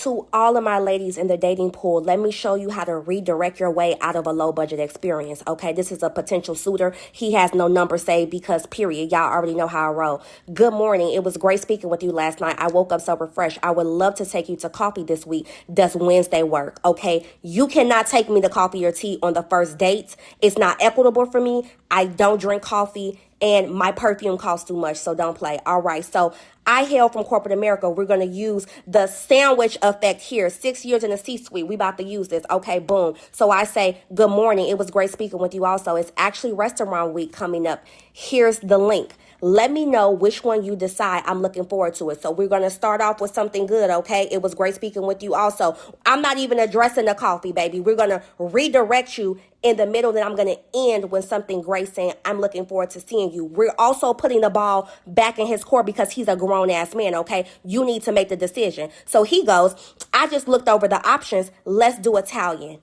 To all of my ladies in the dating pool, let me show you how to redirect your way out of a low budget experience. Okay, this is a potential suitor. He has no number saved because, period. Y'all already know how I roll. Good morning. It was great speaking with you last night. I woke up so refreshed. I would love to take you to coffee this week. Does Wednesday work? Okay, you cannot take me to coffee or tea on the first date. It's not equitable for me. I don't drink coffee and my perfume costs too much, so don't play. All right, so I hail from corporate America. We're going to use the sandwich effect here. 6 years in the C-suite. We about to use this. Okay, boom. So I say, good morning. It was great speaking with you also. It's actually restaurant week coming up. Here's the link. Let me know which one you decide. I'm looking forward to it. So we're going to start off with something good, okay? It was great speaking with you also. I'm not even addressing the coffee, baby. We're going to redirect you in the middle, then I'm going to end with something great saying, I'm looking forward to seeing you. We're also putting the ball back in his court because he's a grown-ass man, okay? You need to make the decision. So he goes, I just looked over the options. Let's do Italian.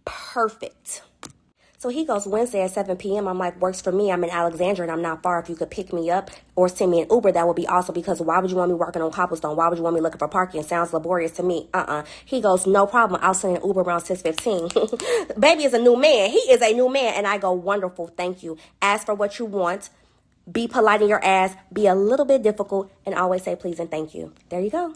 Perfect. So he goes, Wednesday at 7 p.m. I'm like, works for me. I'm in Alexandria and I'm not far. If you could pick me up or send me an Uber, that would be awesome because why would you want me working on cobblestone? Why would you want me looking for parking? Sounds laborious to me. He goes, no problem. I'll send an Uber around 6:15. Baby is a new man. He is a new man. And I go, wonderful. Thank you. Ask for what you want. Be polite in your ass. Be a little bit difficult and always say please and thank you. There you go.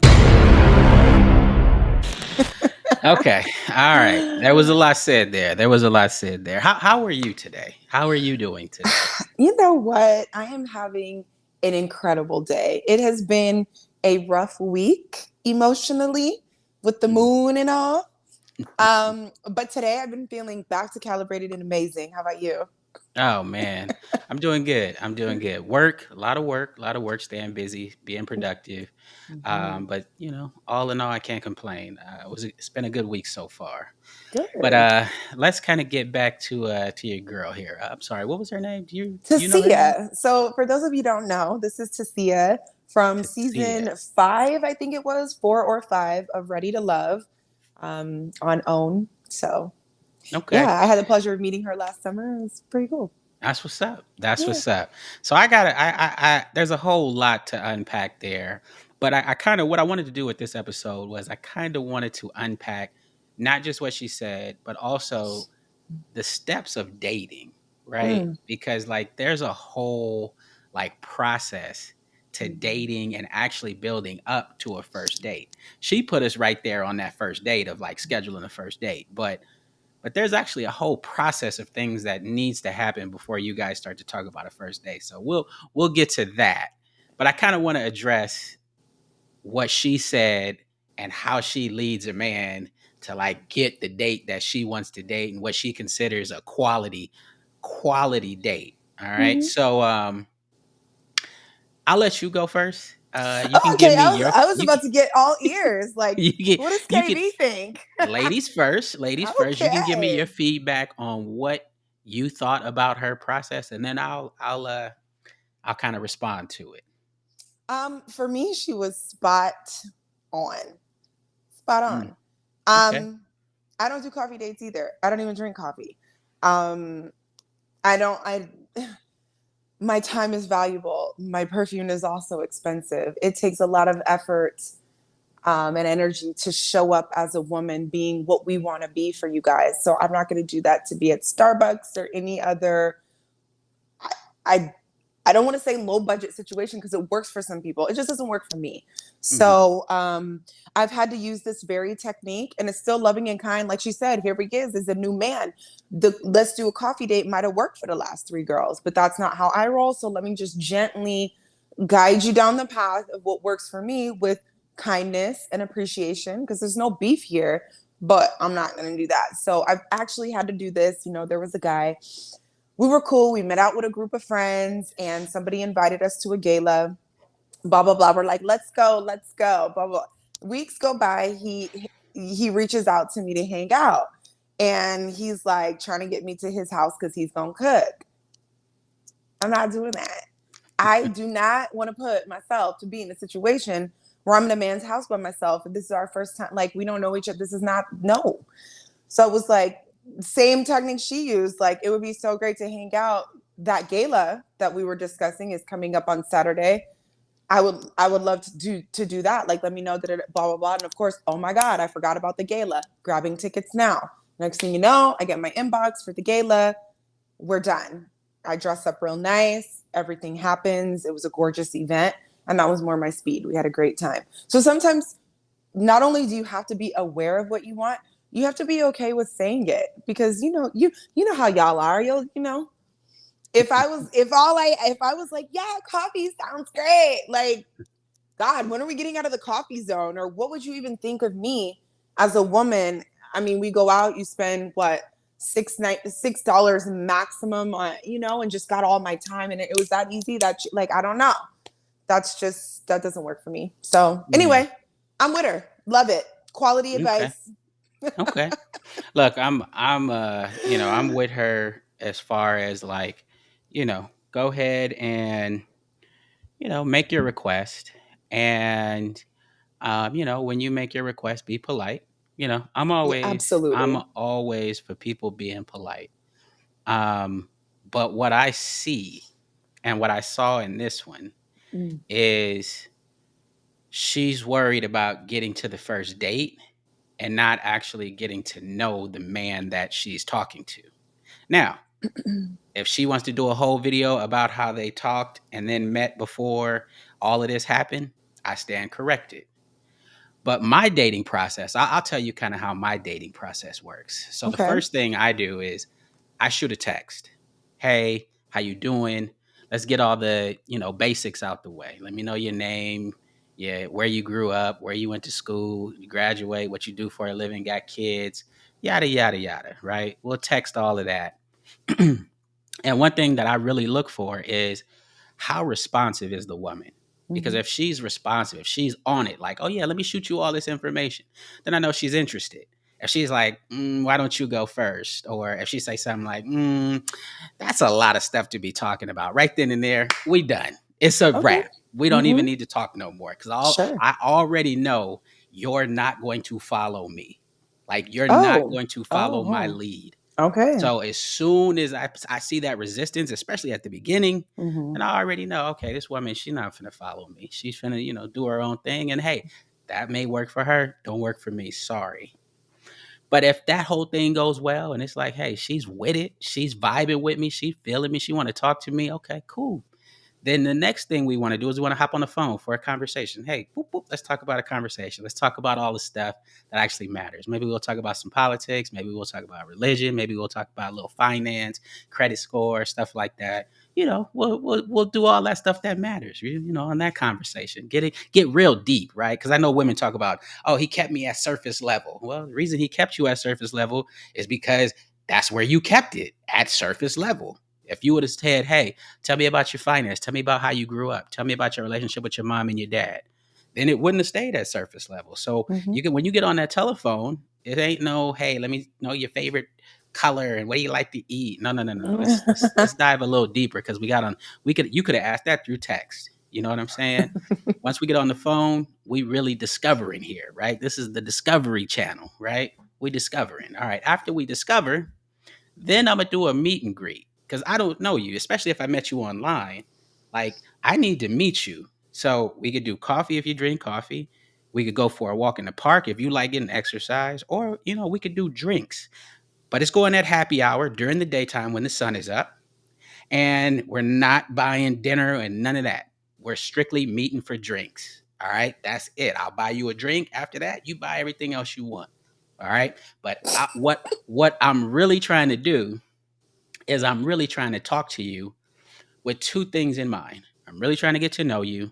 Okay. All right. There was a lot said there. There was a lot said there. How are you today? How are you doing today? You know what? I am having an incredible day. It has been a rough week emotionally with the moon and all. But today I've been feeling back to calibrated and amazing. How about you? Oh man, I'm doing good. I'm doing good. Work, a lot of work, staying busy, being productive. Mhm. But all in all, I can't complain. It's been a good week so far. But Good. let's kind of get back to your girl here. I'm sorry, what was her name? Do you know her name? Tisia. So for those of you who don't know, this is Tisia from Tia. season 5, I think it was 4 or 5 of Ready to Love on OWN. So Okay. yeah, I had the pleasure of meeting her last summer. It was pretty cool. That's what's up. That's Yeah. what's up. So I got to there's a whole lot to unpack there. But I kind of what I wanted to do with this episode was I kind of wanted to unpack not just what she said, but also the steps of dating, right? Mm. Because like there's a whole like process to Mhm. dating and actually building up to a first date. She put us right there on that first date of like scheduling a first date, but there's actually a whole process of things that needs to happen before you guys start to talk about a first date. So we'll get to that. But I kind of want to address what she said and how she leads a man to like get the date that she wants to date and what she considers a quality date. All right. Mhm. So I'll let you go first. You can give Okay, me I was about to get all ears. Like, you can what does you can KB think? ladies first. Ladies first. You can give me Okay. your feedback on what you thought about her process, and then I'll kind of respond to it. For me, she was spot on. Spot Mm, on. okay. I don't do coffee dates either. I don't even drink coffee. Um, I don't. I My time is valuable. My perfume is also expensive. It takes a lot of effort and energy to show up as a woman being what we want to be for you guys. So I'm not going to do that to be at Starbucks or any other. I I don't want to say low budget situation because it works for some people. It just doesn't work for me. Hmm. So I've had to use this very technique, and it's still loving and kind. Like she said, here he is a new man. The let's do a coffee date might have worked for the last 3 girls, but that's not how I roll. So let me just gently guide you down the path of what works for me with kindness and appreciation, because there's no beef here. But I'm not going to do that. So I've actually had to do this. There was a guy, we were cool. We met out with a group of friends and somebody invited us to a gala, blah, blah, blah. We're like, let's go, blah, blah. Weeks go by. He reaches out to me to hang out. And he's like trying to get me to his house because he's going to cook. I'm not doing that. I do not want to put myself to be in a situation where I'm in a man's house by myself. And this is our first time. Like, we don't know each other. This is not, no. So it was like, same technique she used. Like, it would be so great to hang out. That gala that we were discussing is coming up on Saturday. I would love to do that. Like, let me know that it blah blah blah. And of course, oh my God, I forgot about the gala. Grabbing tickets now. Next thing you know, I get my inbox for the gala. We're done. I dress up real nice. Everything happens. It was a gorgeous event. And that was more my speed. We had a great time. So sometimes not only do you have to be aware of what you want, you have to be okay with saying it because you know how y'all are. You'll. If I was like, yeah, coffee sounds great. Like, God, when are we getting out of the coffee zone? Or what would you even think of me as a woman? I mean, we go out, you spend what, $6 maximum on, and just got all my time, and it was that easy. That, like, I don't know. That doesn't work for me. So Yeah. anyway, I'm with her. Love it. Quality Okay. advice. Okay. Look, I'm with her as far as like, go ahead and, make your request. And when you make your request, be polite. I'm Yeah, always I'm absolutely. always for people being polite. Um, but what I see and what I saw in this one Mm. is she's worried about getting to the first date and not actually getting to know the man that she's talking to. Now, if she wants to do a whole video about how they talked and then met before all of this happened, I stand corrected. But my dating process, I'll tell you kind of how my dating process works. So the Okay. first thing I do is I shoot a text. Hey, how you doing? Let's get all the, basics out the way. Let me know your name, yeah, where you grew up, where you went to school, you graduate, what you do for a living, got kids, yada yada yada, right? We'll text all of that. And one thing that I really look for is how responsive is the woman? Because Mm-hmm. if she's responsive, if she's on it, like, oh yeah, let me shoot you all this information, then I know she's interested. If she's like, why don't you go first? Or if she say something like, that's a lot of stuff to be talking about. Right then and there, we done. It's a Okay. wrap. We don't even Mm-hmm. need to talk no more because Sure. I already know you're not going to follow me. Like you're not Oh. going to follow my Oh. lead. Okay. So as soon as I see that resistance, especially at the beginning, Mm-hmm. and I already know, okay, this woman, she's not finna follow me. She's finna, do her own thing. And hey, that may work for her, don't work for me. Sorry. But if that whole thing goes well and it's like, hey, she's with it, she's vibing with me, she's feeling me, she want to talk to me, okay, cool. Then the next thing we want to do is we want to hop on the phone for a conversation. Hey, boop, boop, let's talk about a conversation. Let's talk about all the stuff that actually matters. Maybe we'll talk about some politics. Maybe we'll talk about religion. Maybe we'll talk about a little finance, credit score, stuff like that. We'll do all that stuff that matters. On that conversation, get real deep, right? Because I know women talk about, oh, he kept me at surface level. Well, the reason he kept you at surface level is because that's where you kept it at surface level. If you would have said, hey, tell me about your finance. Tell me about how you grew up. Tell me about your relationship with your mom and your dad. Then it wouldn't have stayed at surface level. So Mm-hmm. when you get on that telephone, it ain't no, hey, let me know your favorite color and what do you like to eat. No, no, no, no. Let's dive a little deeper because you could have asked that through text. You know what I'm saying? Once we get on the phone, we really discovering here, right? This is the discovery channel, right? We discovering. All right. After we discover, then I'm gonna do a meet and greet because I don't know you, especially if I met you online. Like I need to meet you. So we could do coffee if you drink coffee. We could go for a walk in the park if you like getting exercise, or we could do drinks. But it's going at happy hour during the daytime when the sun is up, and we're not buying dinner and none of that. We're strictly meeting for drinks. All right, that's it. I'll buy you a drink. After that, you buy everything else you want. All right, but what I'm really trying to do is I'm really trying to talk to you with two things in mind. I'm really trying to get to know you,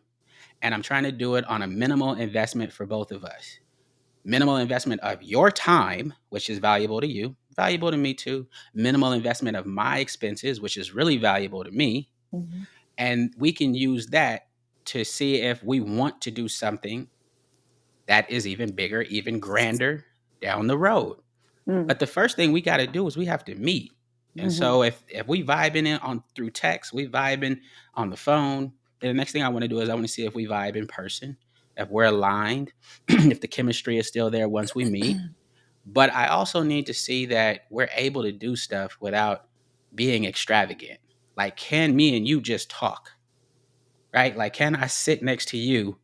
and I'm trying to do it on a minimal investment for both of us. Minimal investment of your time, which is valuable to you, valuable to me too. Minimal investment of my expenses, which is really valuable to me. Mm-hmm. And we can use that to see if we want to do something that is even bigger, even grander down the road. But the first thing we got to do is we have to meet. And Mm-hmm. so if we vibing in on through text, we vibing on the phone. Then the next thing I want to do is I want to see if we vibe in person, if we're aligned, if the chemistry is still there once we meet. But I also need to see that we're able to do stuff without being extravagant. Like, can me and you just talk? right? Like, can I sit next to you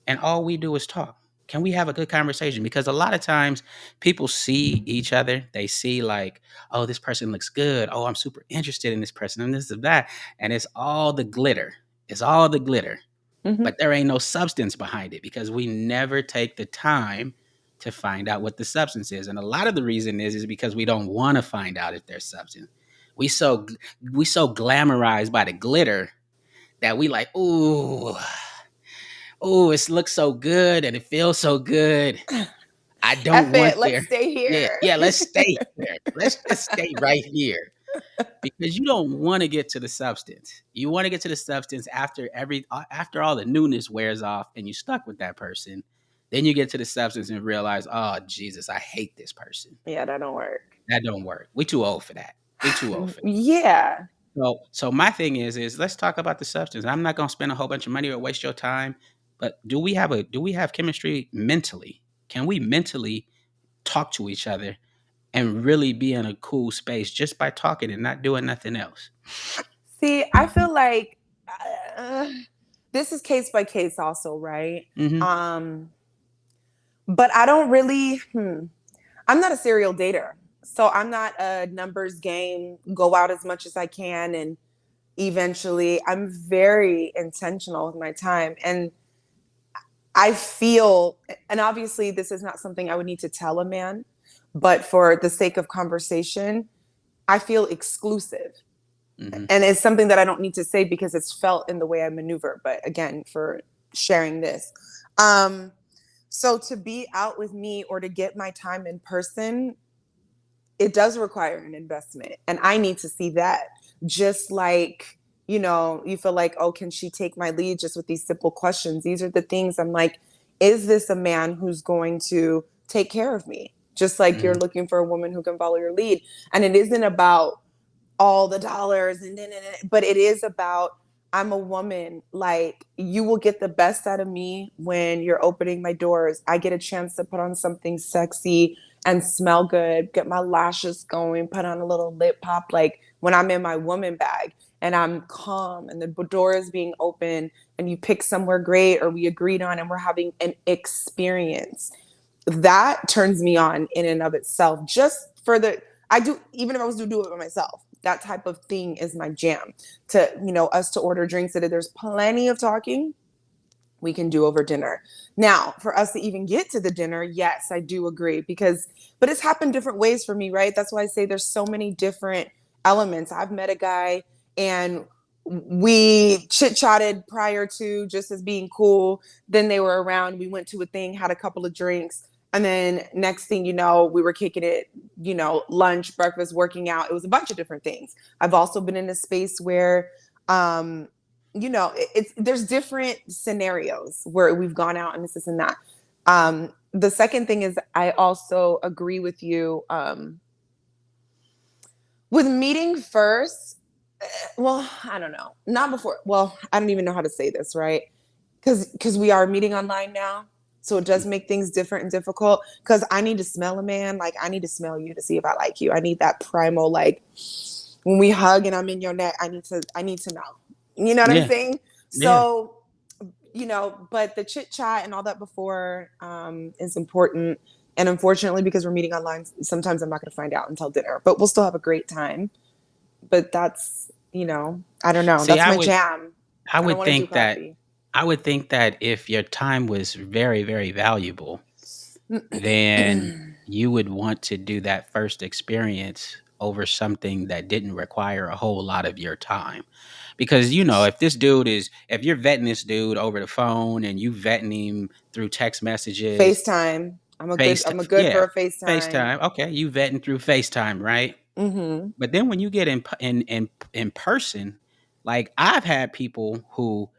and all we do is talk? Can we have a good conversation? Because a lot of times people see each other. They see like, oh, this person looks good. Oh, I'm super interested in this person and this and that. And it's all the glitter. It's all the glitter. Hmm. But there ain't no substance behind it because we never take the time to find out what the substance is. And a lot of the reason is because we don't want to find out if there's substance. We so we so glamorized by the glitter that we like, ooh, it looks so good and it feels so good. I don't F want it, let's there. stay Yeah, here. yeah, let's stay here. Let's just stay right here. Because you don't want to get to the substance. You want to get to the substance after all the newness wears off and you stuck with that person. Then you get to the substance and realize, oh Jesus, I hate this person. Yeah, that don't work. That don't work. We too old for that. We too old for that. Yeah. So my thing is let's talk about the substance. I'm not gonna spend a whole bunch of money or waste your time. But do we have chemistry mentally? Can we mentally talk to each other and really be in a cool space just by talking and not doing nothing else? See, I feel like uh, this is case by case also, right? Hmm. Um, but I don't really, I'm not a serial dater. So I'm not a numbers game, go out as much as I can. And eventually, I'm very intentional with my time. And I feel, and obviously, this is not something I would need to tell a man, but for the sake of conversation, I feel exclusive. Hmm. And it's something that I don't need to say because it's felt in the way I maneuver. But again, for sharing this. Um, so to be out with me or to get my time in person, it does require an investment. And I need to see that. Just like, you feel like, oh, can she take my lead just with these simple questions? These are the things I'm like, is this a man who's going to take care of me? Just like you're Hmm. looking for a woman who can follow your lead. And it isn't about all the dollars but it is about, I'm a woman, like you will get the best out of me when you're opening my doors. I get a chance to put on something sexy and smell good, get my lashes going, put on a little lip pop, like when I'm in my woman bag and I'm calm and the door is being open and you pick somewhere great or we agreed on and we're having an experience. That turns me on in and of itself. Just for the, I do, even if I was to do it by myself, that type of thing is my jam. To, us to order drinks, that there's plenty of talking we can do over dinner. Now, for us to even get to the dinner, yes, I do agree, because but it's happened different ways for me, right? That's why I say there's so many different elements. I've met a guy and we chit-chatted prior to just as being cool. Then they were around, we went to a thing, had a couple of drinks, and then next thing you know, we were kicking it, lunch, breakfast, working out. It was a bunch of different things. I've also been in a space where um it's there's different scenarios where we've gone out and this and that. The second thing is, I also agree with you with meeting first. Well, I don't know, not before. Well, I don't even know how to say this, right? Because we are meeting online now, so it does make things different and difficult. Because I need to smell a man, like I need to smell you to see if I like you. I need that primal, like when we hug and I'm in your neck, I need to know. You know what I'm Yeah, saying? yeah. So, but the chit chat and all that before is important. And unfortunately, because we're meeting online, sometimes I'm not going to find out until dinner, but we'll still have a great time. But that's, I don't know. See, That's my jam. I I don't would want to do think that coffee. if your time was very, very valuable, then you would want to do that first experience over something that didn't require a whole lot of your time. Because if you're vetting this dude over the phone and you vetting him through text messages, FaceTime. face, I'm a good for yeah, a FaceTime. FaceTime. Okay, you vetting through FaceTime, right? Mm-hmm. But then when you get in person, like I've had people who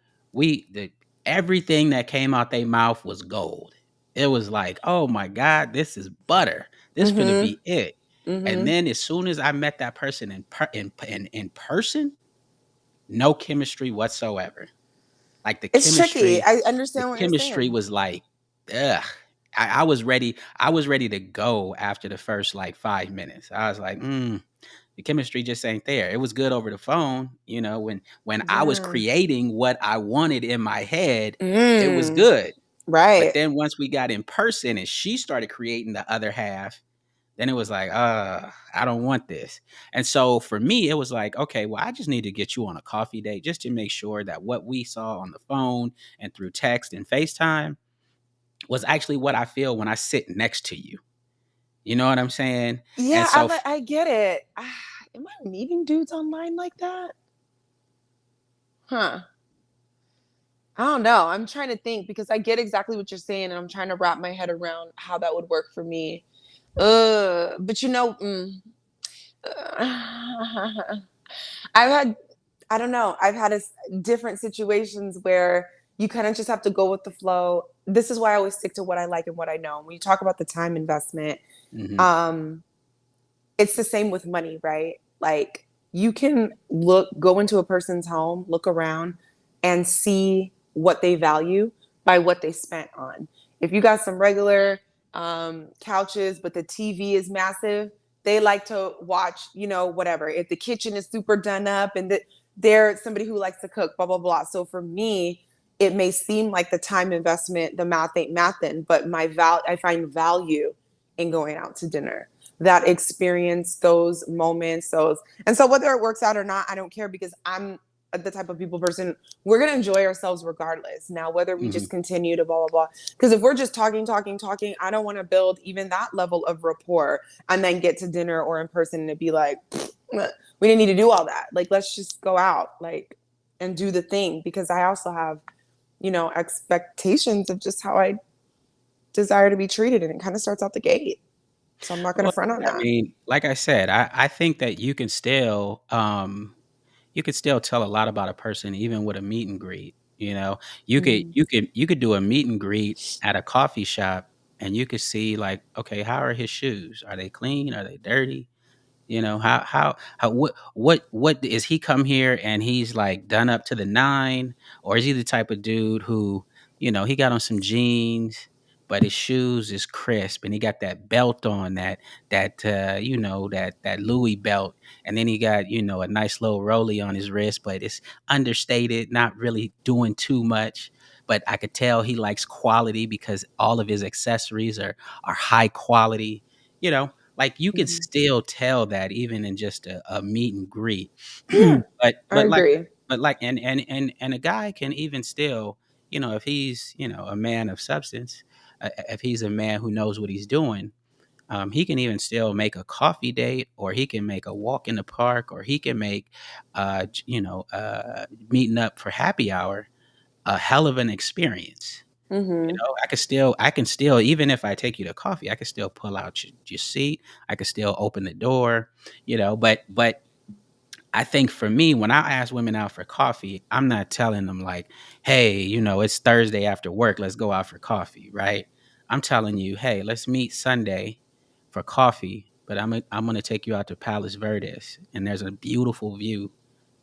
everything that came out their mouth was gold. It was like, oh my God, this is butter. This finna Mm-hmm. be it. And Mm-hmm. then as soon as I met that person in person, no chemistry whatsoever. Like It's tricky. I the understand what you're chemistry saying. was like, ugh. I was ready. I was ready to go after the first like 5 minutes. I was like, The chemistry just ain't there. It was good over the phone, when I was Yeah. creating what I wanted in my head, it was Mm, good. But right. then once we got in person and she started creating the other half, then it was like, I don't want this. And so for me, it was like, okay, well, I just need to get you on a coffee date just to make sure that what we saw on the phone and through text and FaceTime was actually what I feel when I sit next to you. You know what I'm saying? And Yeah, so, I get it. Am I meeting dudes online like that? Huh. I don't know. I'm trying to think because I get exactly what you're saying, and I'm trying to wrap my head around how that would work for me. But I've had, I don't know, I've had different situations where you kind of just have to go with the flow. This is why I always stick to what I like and what I know. When you talk about the time investment, mhm, um, it's the same with money, right? Like you can go into a person's home, look around, and see what they value by what they spent on. If you got some regular couches, but the TV is massive, they like to watch, whatever. If the kitchen is super done up and they're somebody who likes to cook, blah, blah, blah. So for me, it may seem like the time investment, the math ain't mathin', but I find value in going out to dinner, that experience, those moments, and so whether it works out or not, I don't care because I'm the type of people person, we're gonna enjoy ourselves regardless. Now, whether we mhm. just continue to blah blah blah. Because if we're just talking, talking, talking, I don't want to build even that level of rapport and then get to dinner or in person and it'd be like, we didn't need to do all that. Like, let's just go out, like, and do the thing. Because I also have, expectations of just how I desire to be treated, and it kind of starts out the gate. So I'm not gonna Well, front on I that. mean, like I said, I think that you could still tell a lot about a person even with a meet and greet. Mm-hmm. You could do a meet and greet at a coffee shop, and you could see like, okay, how are his shoes? Are they clean? Are they dirty? How what is he come here and he's like done up to the nine, or is he the type of dude who, he got on some jeans, but his shoes is crisp and he got that belt on, that Louis belt, and then he got, a nice little rollie on his wrist, but it's understated, not really doing too much. But I could tell he likes quality because all of his accessories are high quality. You know, like you can Mm-hmm. still tell that even in just a meet and greet. Yeah, but I but like agree. but like and a guy can even still, if he's, a man of substance, if he's a man who knows what he's doing, he can even still make a coffee date, or he can make a walk in the park, or he can make meeting up for happy hour a hell of an experience. Mm-hmm. I can still, even if I take you to coffee, I can still pull out your seat. I can still open the door, but I think for me, when I ask women out for coffee, I'm not telling them like, hey, it's Thursday after work, let's go out for coffee, right? I'm telling you, hey, let's meet Sunday for coffee, but I'm gonna take you out to Palos Verdes, and there's a beautiful view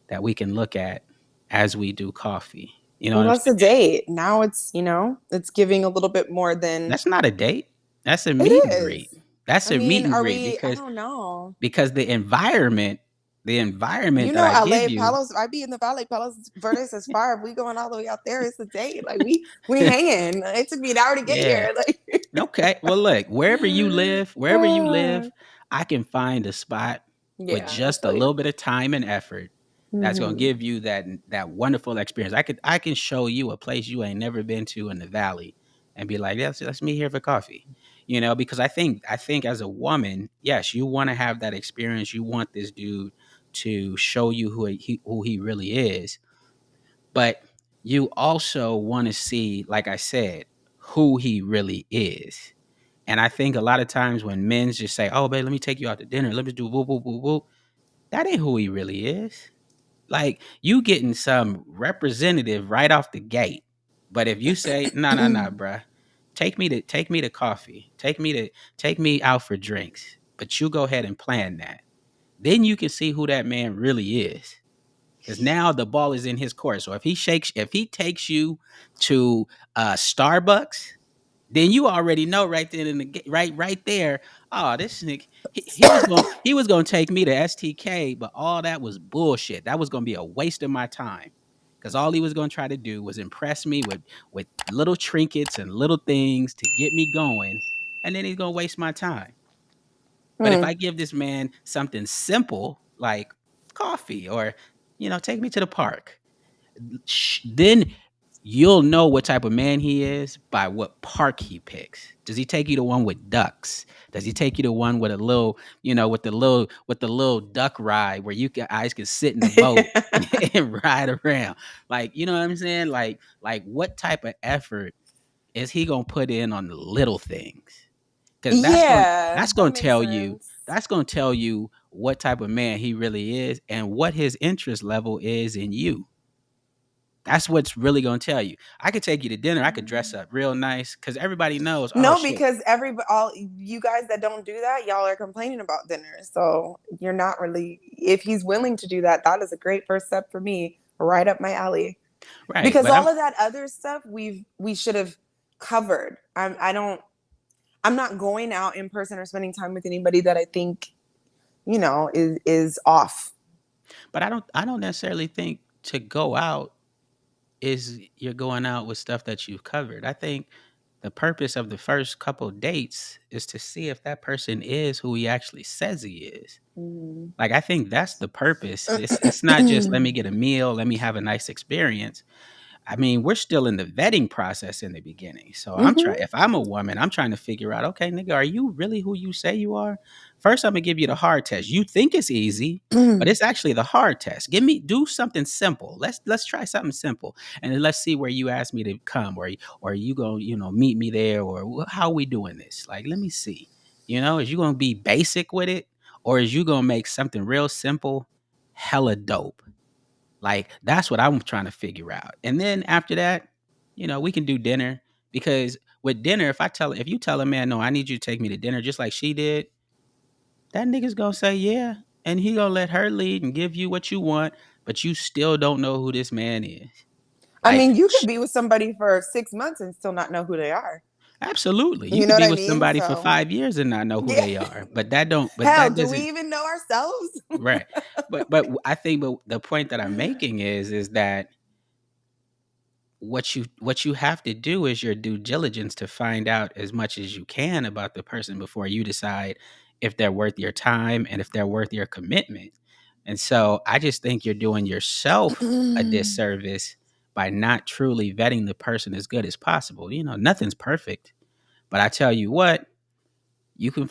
that we can look at as we do coffee. You know Well, what I'm that's a saying? date. Now it's giving a little bit more than That's not a date. That's a meet it and greet. is. That's I a mean, meet and are greet we? I because don't know. the environment You that know, I give LA, you. Palos. I be in the Valley. Palos Verdes is far. If we going all the way out there, it's a date. Like we hanging. It took me an hour to get Yeah. here. Like, Okay. Well, look, wherever you live, I can find a spot with yeah, I just a feel you. little bit of time and effort that's gonna Mm-hmm. give you that wonderful experience. I can show you a place you ain't never been to in the valley and be like, let's meet here for coffee. Because I think as a woman, yes, you want to have that experience. You want this dude to show you who he really is, but you also want to see, like I said, who he really is. And I think a lot of times when men just say, "Oh, babe, let me take you out to dinner. Let me do whoop whoop whoop whoop," that ain't who he really is. Like you getting some representative right off the gate. But if you say, "No, no, no, bruh, take me to coffee, take me out for drinks," but you go ahead and plan that, then you can see who that man really is. Because now the ball is in his court. So if he takes you to Starbucks, then you already know right then in the right there. Oh, this nigga, he was gonna take me to STK, but all that was bullshit. That was gonna be a waste of my time, because all he was gonna try to do was impress me with little trinkets and little things to get me going, and then he's gonna waste my time. But if Hmm. I give this man something simple like coffee, or take me to the park, then you'll know what type of man he is by what park he picks. Does he take you to one with ducks? Does he take you to one with a little, with the little duck ride where guys can sit in the boat and ride around? Like, you know what I'm saying? Like what type of effort is he gonna put in on the little things? Because that's going Yeah, that's that going to makes tell you sense. that's going to tell you what type of man he really is and what his interest level is in you. That's what's really gonna tell you. I could take you to dinner. I could dress up real nice because everybody knows. Oh No, shit! because all you guys that don't do that, y'all are complaining about dinner. So you're not really. If he's willing to do that, that is a great first step for me, right up my alley. Right, Because but all of that other stuff we should have covered. I don't. I'm not going out in person or spending time with anybody that I think is off. I don't necessarily think to go out is you're going out with stuff that you've covered. I think the purpose of the first couple dates is to see if that person is who he actually says he is. Mm. Like, I think that's the purpose. It's not just let me get a meal, let me have a nice experience. I mean, we're still in the vetting process in the beginning. So I'm Mhm. trying, if I'm a woman, I'm trying to figure out, okay, nigga, are you really who you say you are? First, I'm gonna give you the hard test. You think it's easy, but it's actually the hard test. Do something simple. Let's try something simple. And then let's see where you ask me to come, or you go, meet me there, or how we doing this? Like, let me see. Is you gonna be basic with it, or is you gonna make something real simple, hella dope? Like, that's what I'm trying to figure out. And then after that, we can do dinner, because with dinner, if you tell a man, no, I need you to take me to dinner just like she did, that nigga's gonna say yeah. And he gonna let her lead and give you what you want, but you still don't know who this man is. I Like, mean, you could be with somebody for 6 months and still not know who they are. absolutely. You You could know what be I with mean? somebody for So, 5 years and not know who yeah. they are. But Hell, that do we doesn't. even know ourselves? Right. But I think, but the point that I'm making is that what you have to do is your due diligence to find out as much as you can about the person before you decide if they're worth your time and if they're worth your commitment. And so I just think you're doing yourself a disservice by not truly vetting the person as good as possible. Nothing's perfect, but I tell you what, you can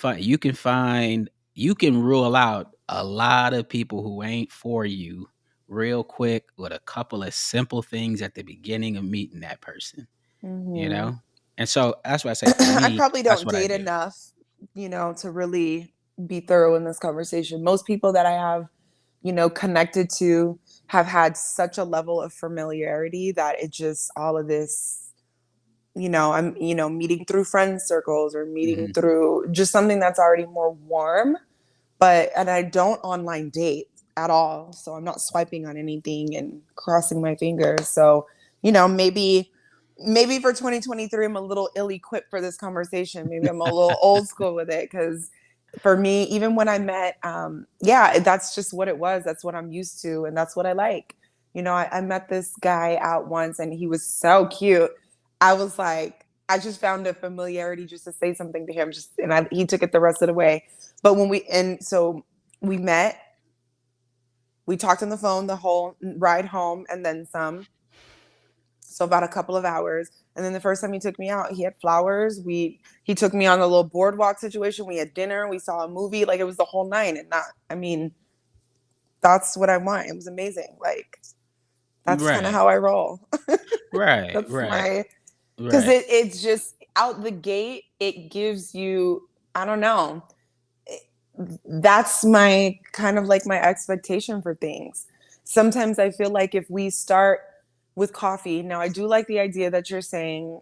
rule out a lot of people who ain't for you real quick with a couple of simple things at the beginning of meeting that person, you Mhm. know? And so that's why I say, for I me, probably that's don't what I date do. enough, to really be thorough in this conversation. Most people that I have, connected to have had such a level of familiarity that it just all of this, I'm, meeting through friend circles or meeting Mhm. through just something that's already more warm. And I don't online date at all. So I'm not swiping on anything and crossing my fingers. So, maybe for 2023, I'm a little ill equipped for this conversation. Maybe I'm a little old school with it because for me, even when I met, yeah, that's just what it was. That's what I'm used to. And that's what I like. I met this guy out once and he was so cute. I was like, I just found a familiarity just to say something to him, he took it the rest of the way. But so we met, we talked on the phone the whole ride home and then some. So about a couple of hours. And then the first time he took me out, he had flowers. He took me on a little boardwalk situation. We had dinner. We saw a movie. Like it was the whole night. And I mean, that's what I want. It was amazing. Like that's kind of Right. how I roll. Right. That's Right. my because Right. it's just out the gate. It gives you I don't know. That's my kind of like my expectation for things. Sometimes I feel like if we start with coffee, now I do like the idea that you're saying,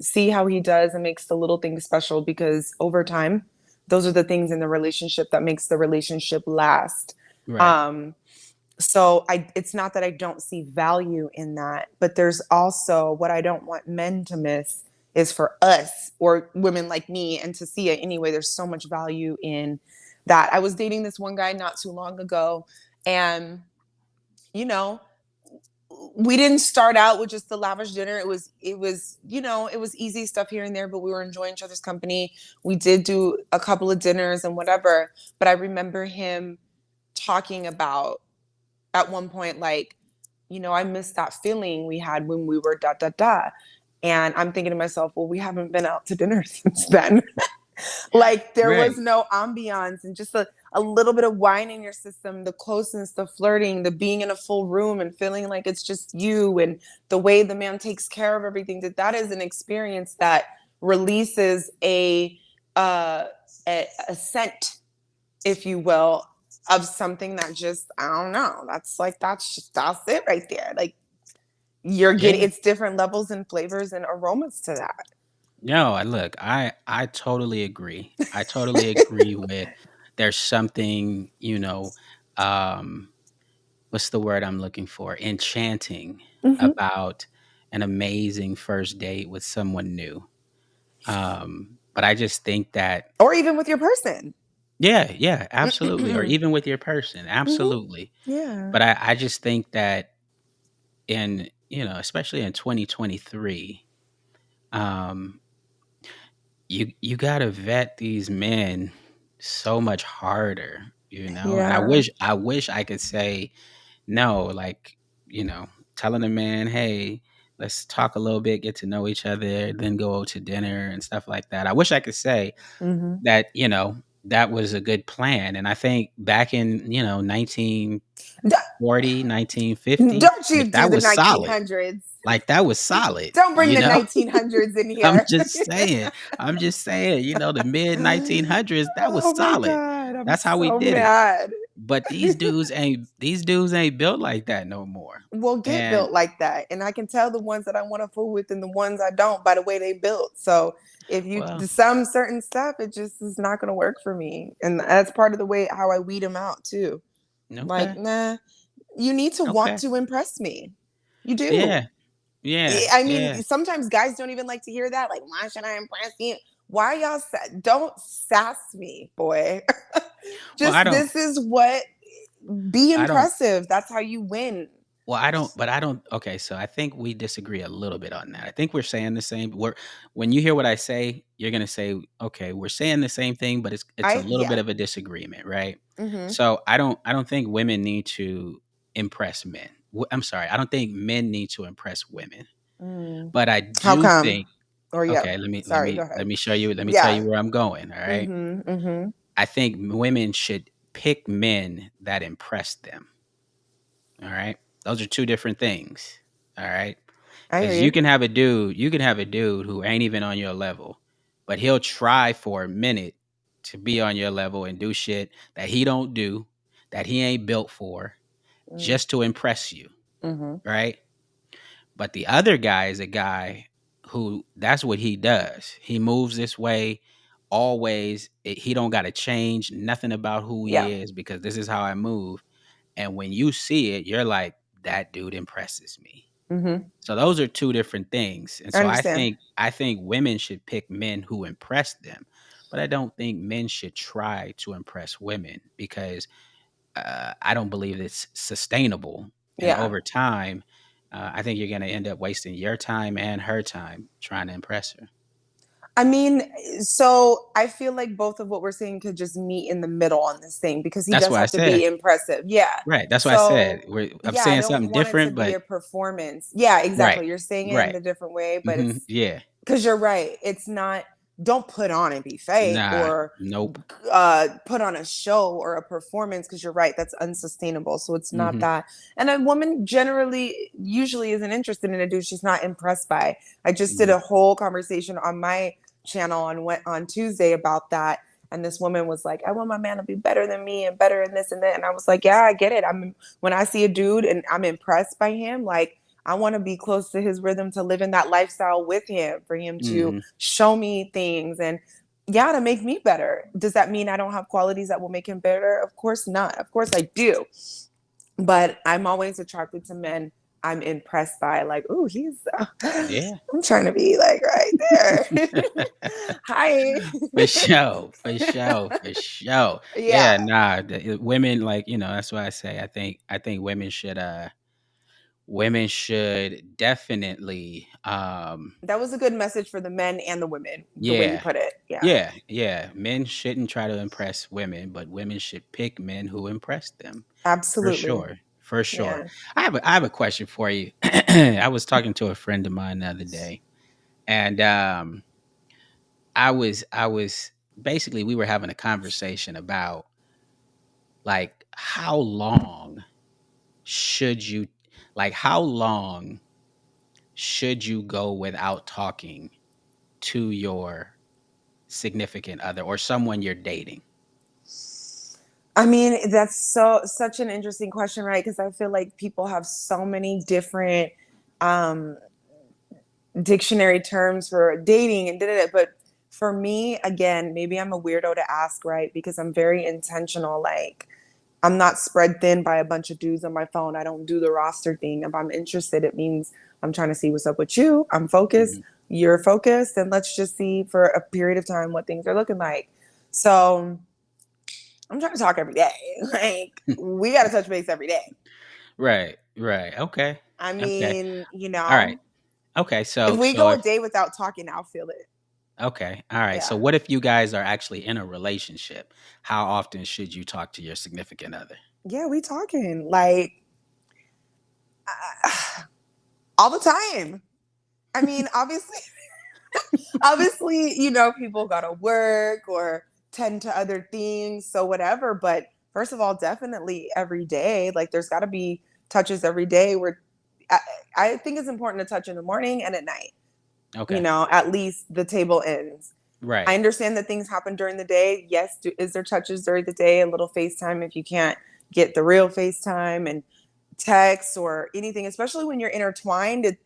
see how he does and makes the little things special because over time, those are the things in the relationship that makes the relationship last. Right. Um, it's not that I don't see value in that, but there's also what I don't want men to miss is for us or women like me and Tisia anyway. There's so much value in that. I was dating this one guy not too long ago, and you know, we didn't start out with just the lavish dinner. It was easy stuff here and there, but we were enjoying each other's company. We did do a couple of dinners and whatever. But I remember him talking about at one point, like, I miss that feeling we had when we were da da da. And I'm thinking to myself, well, we haven't been out to dinner since then. Like there was Right. no ambiance and just a little bit of wine in your system, the closeness, the flirting, the being in a full room and feeling like it's just you, and the way the man takes care of everything. That is an experience that releases uh, a scent, if you will, of something that just, I don't know. That's it right there. Like you're getting, Yeah. it's different levels and flavors and aromas to No, look, I totally agree. I totally agree with there's something, um what's the word I'm looking for? Enchanting that. about an amazing first date with someone new. But I just think that Or even with your person. yeah, yeah, absolutely. Or even with your person, absolutely. Yeah. But I just think that especially in 2023, um, you gotta vet these men so much harder, and Yeah. I wish I could say no, like, telling a man, hey, let's talk a little bit, get to know each other, then go out to dinner and stuff like that. I wish I could say Mm-hmm. that, that was a good plan. And I think back in, 1940, 1950, Don't you like do that the was solid. 1900s. Like that was solid, Don't bring the 1900s in I'm here. just saying. I'm just saying, the mid 1900s, that was Oh my solid. God. I'm That's how we so did it. mad. But these dudes ain't built like that no more. Will get And built like that. And I can tell the ones that I want to fool with and the ones I don't by the way they built. So if you well, some certain stuff, it just is not going to work for me. And that's part of the way how I weed them out too. Like, okay, nah, you need to want okay, to impress me. You do. yeah, yeah, I yeah. mean, sometimes guys don't even like to hear that. Like, why should I impress you? Why y'all don't sass me, boy? Well, Just this is what be I don't. impressive. That's how you win. Well, I don't. But I don't. Okay, so I think we disagree a little bit on that. I think we're saying the same. When you hear what I say, you're gonna say, okay, we're saying the same thing, but it's a little bit Yeah. of a disagreement, right? Mm-hmm. So I don't think women need to impress men. I'm sorry, I don't think men need to impress women. Mm. But I How do come? think Or yeah. okay, let me let Sorry. Go me ahead. let me show you let me tell Yeah. you where I'm going, all right? Mm-hmm. Mm-hmm. I think women should pick men that impress them, all right? Those are two different things, all right? I hear Cuz you. you can have a dude who ain't even on your level, but he'll try for a minute to be on your level and do shit that he don't do, that he ain't built for, just to impress you, Mm-hmm. right? But the other guy is a guy who that's what he does. He moves this way always. He don't got to change nothing about who Yeah. he is because this is how I move. And when you see it, you're like, that dude impresses me. Mm-hmm. So those are two different things. And I so understand. I think women should pick men who impress them. But I don't think men should try to impress women because I don't believe it's sustainable. And Yeah. over time, I think you're going to end up wasting your time and her time trying to impress her. I mean, so I feel like both of what we're saying could just meet in the middle on this thing because he That's does what I have to be said. impressive. Yeah. Right. That's what I said. So, I'm yeah, I saying don't something want it to different, be but a performance. Yeah, right. exactly. You're saying it in Right. a different way, but it's Yeah. because you're right. It's not, don't put on and be fake Nah. or Nope. put on a show or a performance because you're right. That's unsustainable. So it's not Hmm. that. And a woman generally, usually isn't interested in a dude she's not impressed by. I just did Hmm. a whole conversation on my channel on Tuesday about that. And this woman was like, I want my man to be better than me and better in this and that. And I was like, yeah, I get it. When I see a dude and I'm impressed by him, like I want to be close to his rhythm to live in that lifestyle with him, for him to Hmm. show me things and yeah, to make me better. Does that mean I don't have qualities that will make him better? Of course not. Of course I do. But I'm always attracted to men I'm impressed by. Like, ooh, he's Yeah. I'm trying to be like right there. Hi. For sure, for sure, for sure. Yeah. Yeah, nah, women, like, that's why I say I think women should definitely That was a good message for the men and the women, the way you yeah. put it. Yeah. Yeah, yeah. Men shouldn't try to impress women, but women should pick men who impress them. For Absolutely. sure. For sure. Yeah. I have a question for you. I was talking to a friend of mine the other day, and I was basically, we were having a conversation about, like, should you how long should you go without talking to your significant other or someone you're dating? I mean, that's such an interesting question, right? Because I feel like people have so many different um dictionary terms for dating and da. But for me, again, maybe I'm a weirdo to ask, right? Because I'm very intentional. Like, I'm not spread thin by a bunch of dudes on my phone. I don't do the roster thing. If I'm interested, it means I'm trying to see what's up with you. I'm focused. Mhm. You're focused. And let's just see for a period of time what things are looking like. So I'm trying to talk every day. Like, we got to touch base every day. Right, right. Okay. I Okay. mean, All right. Okay. if So we so go a if day without talking, I'll feel it. okay. All right. So Yeah. what if you guys are actually in a relationship? How often should you talk to your significant other? Yeah, we talking. Like, all the time. I mean, obviously, people gotta work or tend to other things, so whatever. But first of all, definitely every day. Like, there's got to be touches every day. Where I, I think it's important to touch in the morning and at night. Okay. At least the table ends. I Right. understand that things happen during the day. Yes, is there touches during the day? A little FaceTime if you can't get the real FaceTime, and text or anything, especially when you're intertwined in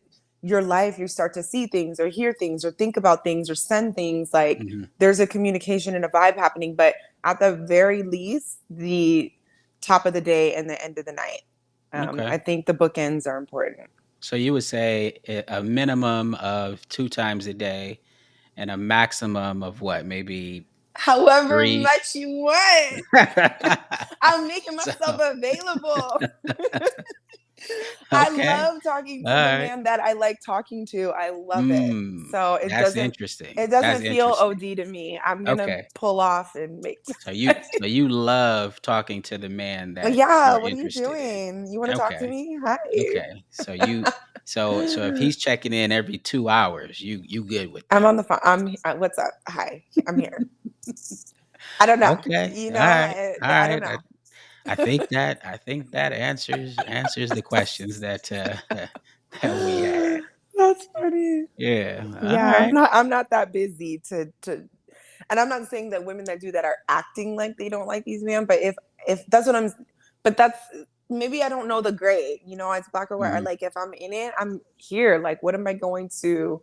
your life, you start to see things or hear things or think about things or send things. Like, Hmm. there's a communication and a vibe happening. But at the very least, the top of the day and the end of the night. Okay. I think the bookends are important. So you would say a minimum of 2 times a day and a maximum of what? Maybe However three. much you want, I'm making So myself available. I okay. love talking All to the right. man that I like talking to. I love it. So it That's doesn't interesting. it That's doesn't feel interesting. OD to me. I'm gonna Okay. pull off and make So you love talking to the man that yeah, you're what are you interested in. doing? You wanna talk to Okay. me? Hi. Okay. So if he's checking in every 2 hours, you good with I'm that? on the phone. What's up? Hi. I'm here. I don't know. Okay. All right. All I don't right. know. I think that answers the questions that that we had. That's funny. Yeah. All Yeah, right. I'm not that busy to and I'm not saying that women that do that are acting like they don't like these men, but if that's what I'm but that's maybe I don't know the gray, it's black or white. Or Hmm. like, if I'm in it, I'm here. Like, what am I going to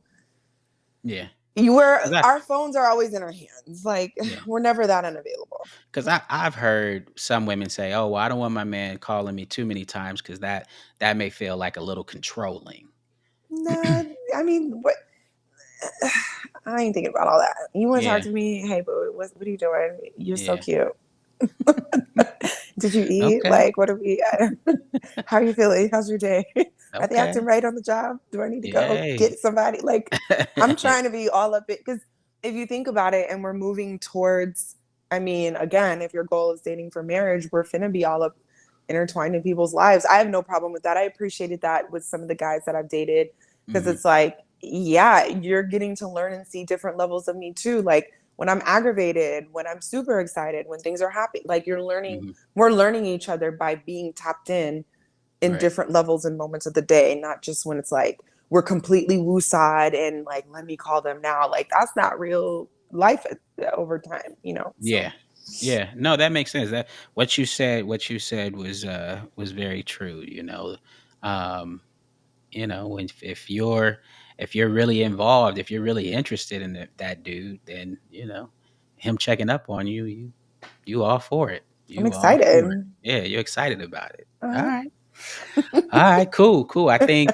Yeah. you were Cause I our phones are always in our hands. Like, yeah. we're never that unavailable. Cause I've heard some women say, "Oh, well, I don't want my man calling me too many times because that may feel like a little controlling." Nah, I mean, what I ain't thinking about all that. You want to talk Yeah. to me? Hey, boo, what are you doing? You're so Yeah. cute. Did you eat? Okay. Like, what are we? How are you feeling? How's your day? Are they acting Okay. right on the job? Do I need to go Yay. get somebody? Like, I'm trying to be all up it because if you think about it, and we're moving towards, I mean, again, if your goal is dating for marriage, we're finna be all up intertwined in people's lives. I have no problem with that. I appreciated that with some of the guys that I've dated because Hmm. it's like, yeah, you're getting to learn and see different levels of me too. Like, when I'm aggravated, when I'm super excited, when things are happy, like, Hmm. we're learning each other by being tapped in Right. different levels and moments of the day, not just when it's like we're completely woosad and like, let me call them now. Like, that's not real life over time. So Yeah. Yeah. No, that makes sense. That what you said was very true, Um, when if you're really involved, if you're really interested in that dude, then him checking up on you, you all for it. I'm You all for it. excited. Yeah, you're excited about it. All Uh-huh. right. All right, cool. I think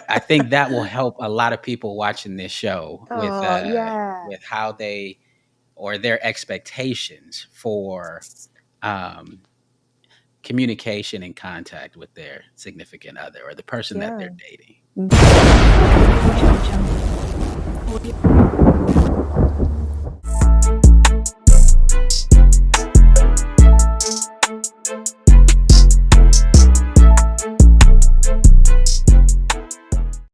that will help a lot of people watching this show Oh, yeah. with how they or their expectations for um communication and contact with their significant other or the person that Yeah. they're dating. Mhm.